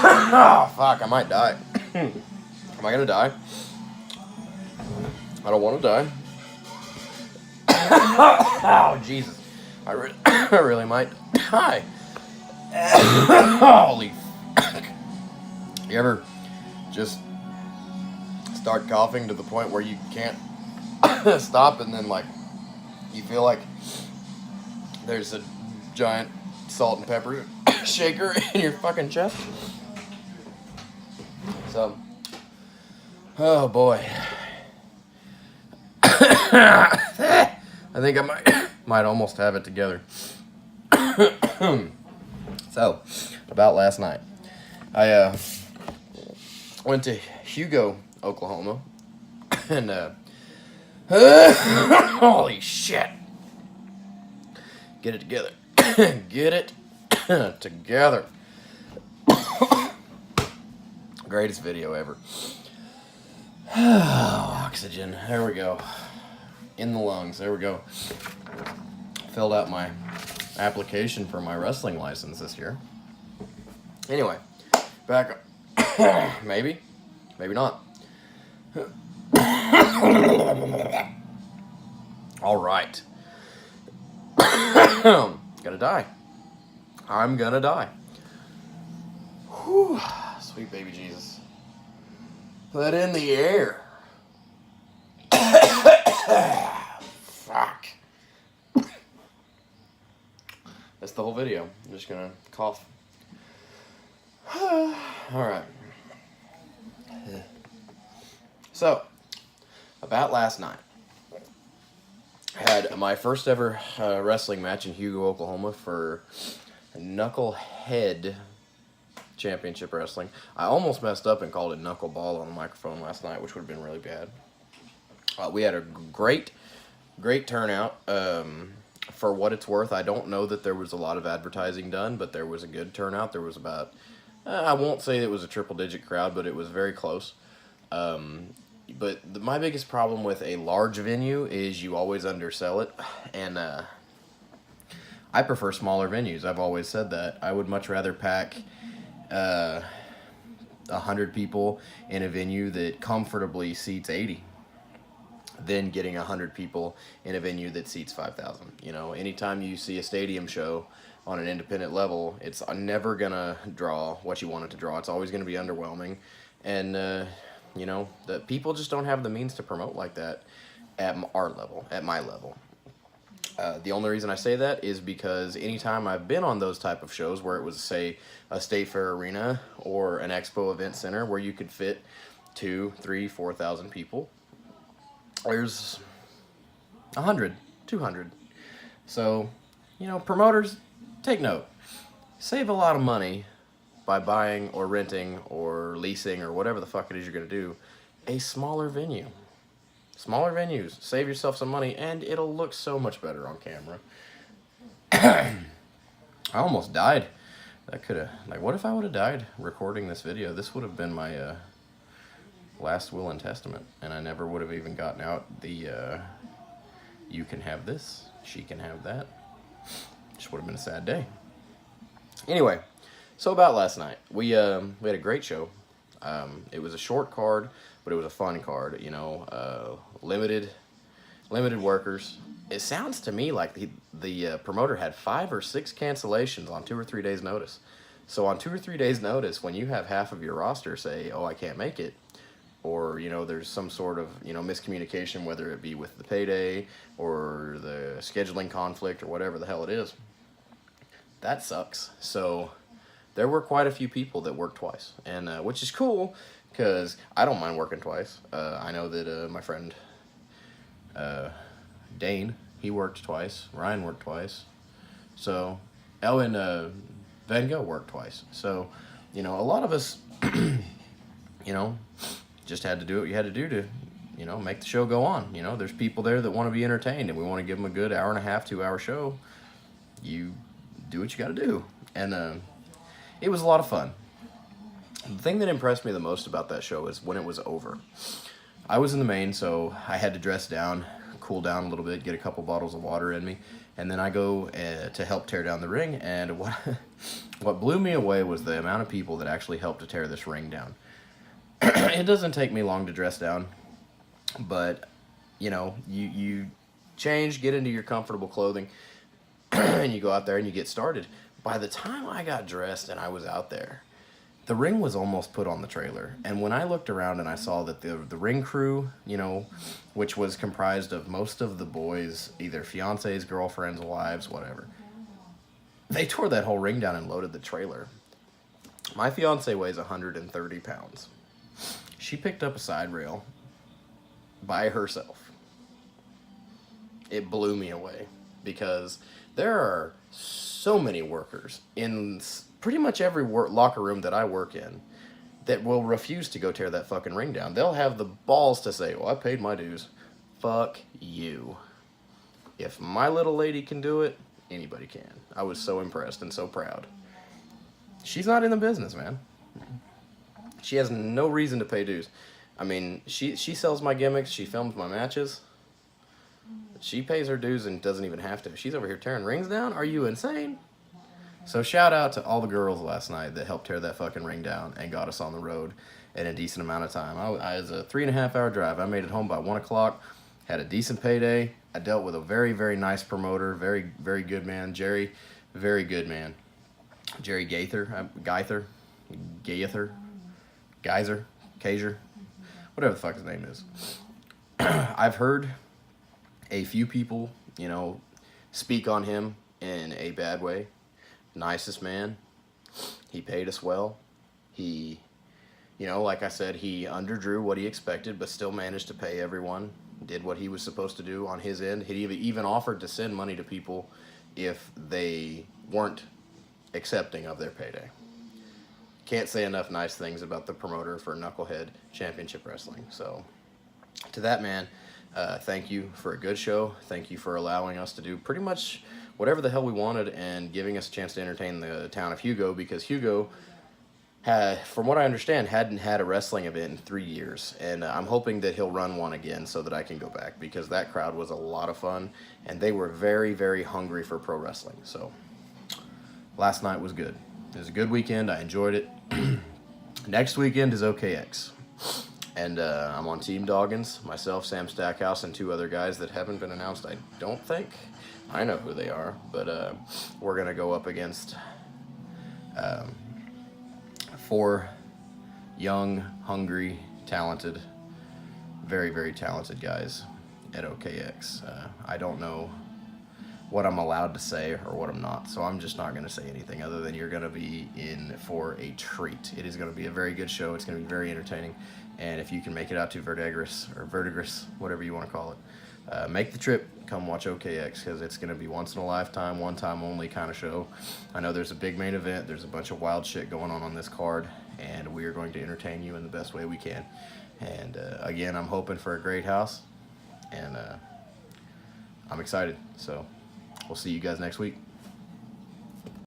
Oh, fuck, I might die. Am I gonna die? I don't want to die. Oh, Jesus. I really might die. Holy fuck. You ever just start coughing to the point where you can't stop, and then, like, you feel like there's a giant salt and pepper shaker in your fucking chest? So, oh boy. I think I might almost have it together. So, about last night, I went to Hugo, Oklahoma, and holy shit, get it together, get it together. Greatest video ever. Oxygen. There we go. In the lungs. There we go. Filled out my application for my wrestling license this year. Anyway, back up. Maybe. Maybe not. All right. Gonna die. I'm gonna die. Whew. Sweet baby Jesus. Let in the air. Fuck. That's the whole video. I'm just gonna cough. Alright. So, about last night. I had my first ever wrestling match in Hugo, Oklahoma for Knucklehead Championship Wrestling. I almost messed up and called it Knuckleball on the microphone last night, which would have been really bad. We had a great turnout. For what it's worth, I don't know that there was a lot of advertising done, but there was a good turnout. There was about, I won't say it was a triple-digit crowd, but it was very close. But my biggest problem with a large venue is you always undersell it, and I prefer smaller venues. I've always said that. I would much rather pack 100 people in a venue that comfortably seats 80 than getting 100 people in a venue that seats 5,000. You know, anytime you see a stadium show on an independent level, it's never gonna draw what you want it to draw. It's always gonna be underwhelming, and you know, the people just don't have the means to promote like that at our level, at my level. The only reason I say that is because anytime I've been on those type of shows where it was, say, a State Fair arena or an expo event center where you could fit 2,000, 3,000, 4,000 people, there's 100, 200. So, you know, promoters, take note. Save a lot of money by buying or renting or leasing or whatever the fuck it is you're going to do a smaller venue. Smaller venues. Save yourself some money, and it'll look so much better on camera. I almost died. That could have, like, what if I would have died recording this video? This would have been my last will and testament, and I never would have even gotten out the you can have this, she can have that. Just would have been a sad day. Anyway, so about last night, we had a great show. It was a short card, but it was a fun card. You know, limited workers. It sounds to me like the promoter had 5 or 6 cancellations on 2 or 3 days' notice. So on 2 or 3 days' notice, when you have half of your roster say, "Oh, I can't make it," or, you know, there's some sort of, you know, miscommunication, whether it be with the payday or the scheduling conflict or whatever the hell it is, that sucks. So there were quite a few people that worked twice, and which is cool, because I don't mind working twice. I know that my friend Dane, he worked twice. Ryan worked twice. So, and Van Gogh worked twice. So, you know, a lot of us, you know, just had to do what you had to do to, you know, make the show go on. You know, there's people there that want to be entertained, and we want to give them a good hour and a half, 2 hour show. You do what you got to do. And it was a lot of fun. The thing that impressed me the most about that show is when it was over. I was in the main, so I had to dress down, cool down a little bit, get a couple bottles of water in me, And then I go to help tear down the ring, and what blew me away was the amount of people that actually helped to tear this ring down. It doesn't take me long to dress down, but you know, you change, get into your comfortable clothing, and you go out there and you get started. By the time I got dressed and I was out there, the ring was almost put on the trailer. And when I looked around and I saw that the ring crew, you know, which was comprised of most of the boys, either fiancés, girlfriends, wives, whatever, they tore that whole ring down and loaded the trailer. My fiancé weighs 130 pounds. She picked up a side rail by herself. It blew me away because there are so many workers in pretty much every locker room that I work in that will refuse to go tear that fucking ring down. They'll have the balls to say, well, I paid my dues. Fuck you. If my little lady can do it, anybody can. I was so impressed and so proud. She's not in the business, man. She has no reason to pay dues. I mean, she sells my gimmicks. She films my matches. She pays her dues and doesn't even have to. She's over here tearing rings down? Are you insane? So shout out to all the girls last night that helped tear that fucking ring down and got us on the road in a decent amount of time. I was a 3.5 hour drive. I made it home by 1 o'clock. Had a decent payday. I dealt with a very, very nice promoter. Very, very good man. Jerry, very good man. Jerry Geyser, whatever the fuck his name is. I've heard a few people, you know, speak on him in a bad way. Nicest man. He paid us well. He, you know, like I said, he underdrew what he expected, but still managed to pay everyone. Did what he was supposed to do on his end. He even offered to send money to people if they weren't accepting of their payday. Can't say enough nice things about the promoter for Knucklehead Championship Wrestling. So, to that man, thank you for a good show. Thank you for allowing us to do pretty much whatever the hell we wanted and giving us a chance to entertain the town of Hugo, because Hugo, from what I understand, hadn't had a wrestling event in 3 years. And I'm hoping that he'll run one again so that I can go back, because that crowd was a lot of fun and they were very, very hungry for pro wrestling. So, last night was good. It was a good weekend. I enjoyed it. Next weekend is OKX. And I'm on Team Doggins, myself, Sam Stackhouse, and 2 other guys that haven't been announced, I don't think. I know who they are, but we're going to go up against 4 young, hungry, talented, very, very talented guys at OKX. I don't know what I'm allowed to say or what I'm not, so I'm just not going to say anything other than you're going to be in for a treat. It is going to be a very good show. It's going to be very entertaining, and if you can make it out to Verdigris, whatever you want to call it, make the trip, come watch OKX, because it's going to be once in a lifetime, one time only kind of show. I know there's a big main event, there's a bunch of wild shit going on this card, and we are going to entertain you in the best way we can. And again, I'm hoping for a great house, and I'm excited. So we'll see you guys next week.